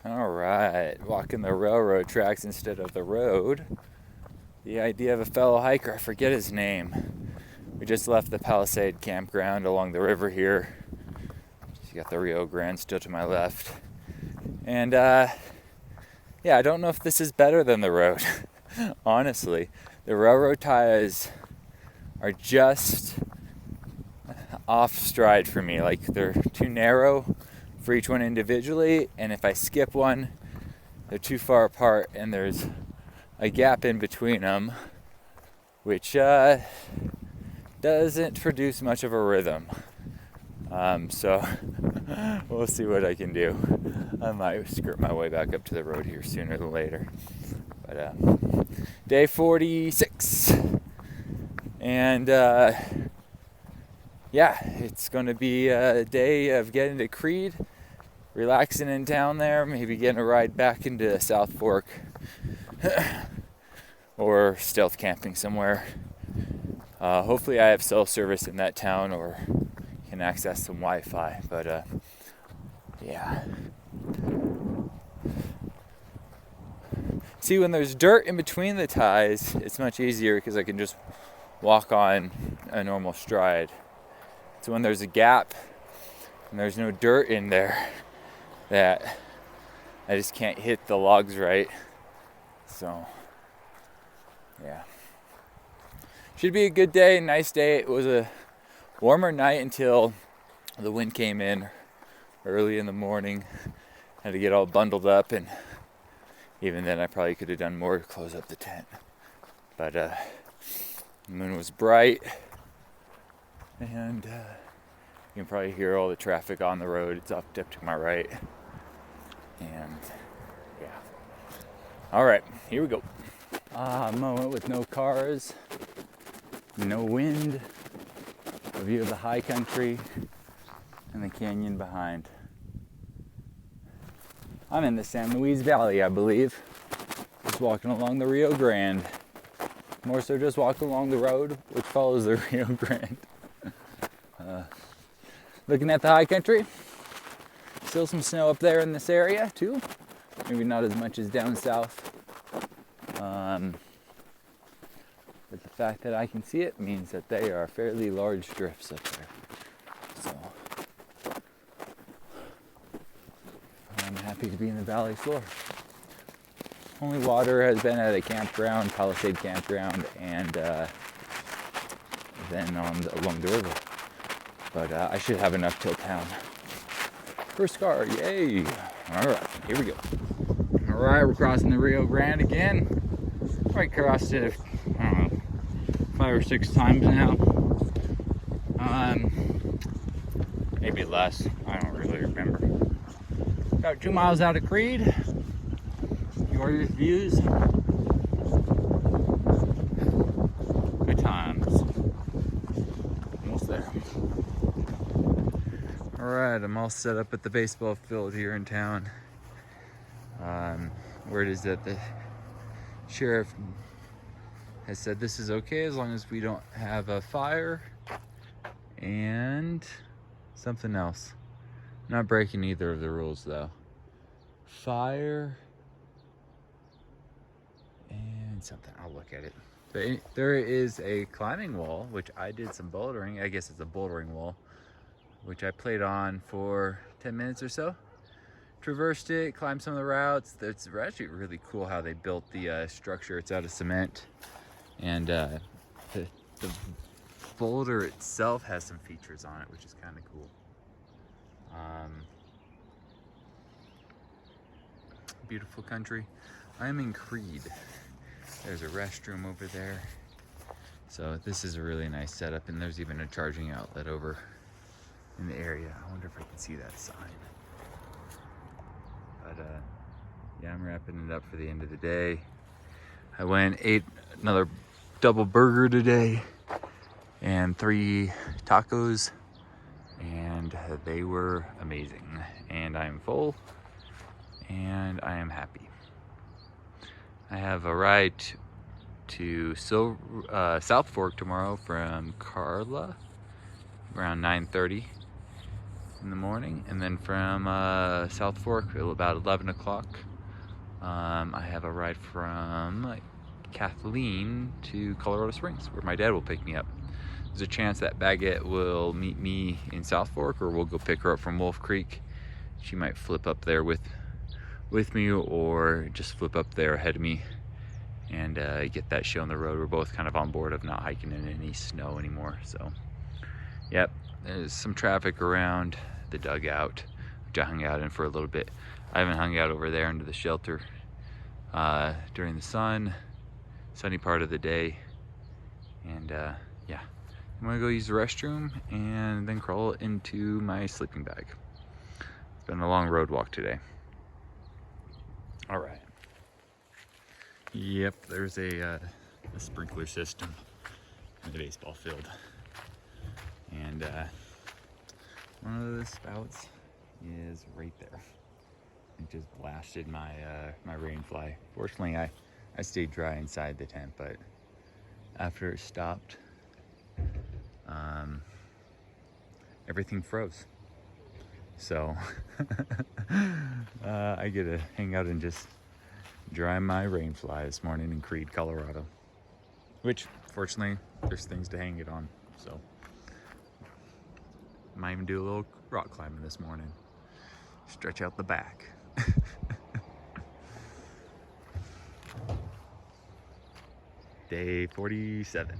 All right, walking the railroad tracks instead of the road. The idea of a fellow hiker, I forget his name. We just left the Palisade campground along the river here. You got the Rio Grande still to my left. And yeah, I don't know if this is better than the road. Honestly, the railroad ties are just off stride for me. Like, they're too narrow for each one individually, and if I skip one, they're too far apart and there's a gap in between them, which doesn't produce much of a rhythm. So we'll see what I can do. I might skirt my way back up to the road here sooner than later. But day 46, and yeah, it's going to be a day of getting to Creede, relaxing in town there, maybe getting a ride back into South Fork or stealth camping somewhere. Hopefully I have cell service in that town or can access some Wi-Fi, but yeah. See, when there's dirt in between the ties, it's much easier because I can just walk on a normal stride. So when there's a gap and there's no dirt in there, that I just can't hit the logs right. So yeah, should be a good day, nice day. It was a warmer night until the wind came in early in the morning. Had to get all bundled up, and even then I probably could have done more to close up the tent. But the moon was bright, and you can probably hear all the traffic on the road. It's up to my right. And yeah. All right, here we go. A moment with no cars, no wind, a view of the high country and the canyon behind. I'm in the San Luis Valley, I believe. Just walking along the Rio Grande. More so just walking along the road which follows the Rio Grande. Looking at the high country. Still some snow up there in this area too. Maybe not as much as down south. But the fact that I can see it means that they are fairly large drifts up there. So I'm happy to be in the valley floor. Only water has been at a campground, Palisade campground, and then along the river. But I should have enough till town. First car, yay! All right, here we go. All right, we're crossing the Rio Grande again. Probably crossed it, I don't know, 5 or 6 times now. Maybe less. I don't really remember. About 2 miles out of Creede. Gorgeous views. Good times. Almost there. Alright, I'm all set up at the baseball field here in town. Word is that the sheriff has said this is okay as long as we don't have a fire and something else. I'm not breaking either of the rules though. Fire and something, I'll look at it. But there is a climbing wall, which I did some bouldering. I guess it's a bouldering wall, which I played on for 10 minutes or so. Traversed it, climbed some of the routes. It's actually really cool how they built the structure. It's out of cement. And the boulder itself has some features on it, which is kind of cool. Beautiful country. I'm in Creede. There's a restroom over there. So this is a really nice setup, and there's even a charging outlet over in the area. I wonder if I can see that sign. But yeah, I'm wrapping it up for the end of the day. I went, ate another double burger today and 3 tacos, and they were amazing. And I'm full, and I am happy. I have a ride to South Fork tomorrow from Carla around 9:30. in the morning, and then from South Fork about 11 o'clock, I have a ride from Kathleen to Colorado Springs, where my dad will pick me up. There's a chance that Baguette will meet me in South Fork, or we'll go pick her up from Wolf Creek. She might flip up there with me, or just flip up there ahead of me and get that show on the road. We're both kind of on board of not hiking in any snow anymore. So, yep, there's some traffic around the dugout, which I hung out in for a little bit. I haven't hung out over there under the shelter during the sunny part of the day. And yeah, I'm gonna go use the restroom and then crawl into my sleeping bag. It's been a long road walk today. All right. Yep, there's a sprinkler system in the baseball field, and one of the spouts is right there. It just blasted my my rain fly. Fortunately, I stayed dry inside the tent, but after it stopped, everything froze. So I get to hang out and just dry my rain fly this morning in Creede, Colorado. Which, fortunately, there's things to hang it on. So might even do a little rock climbing this morning. Stretch out the back. Day 47.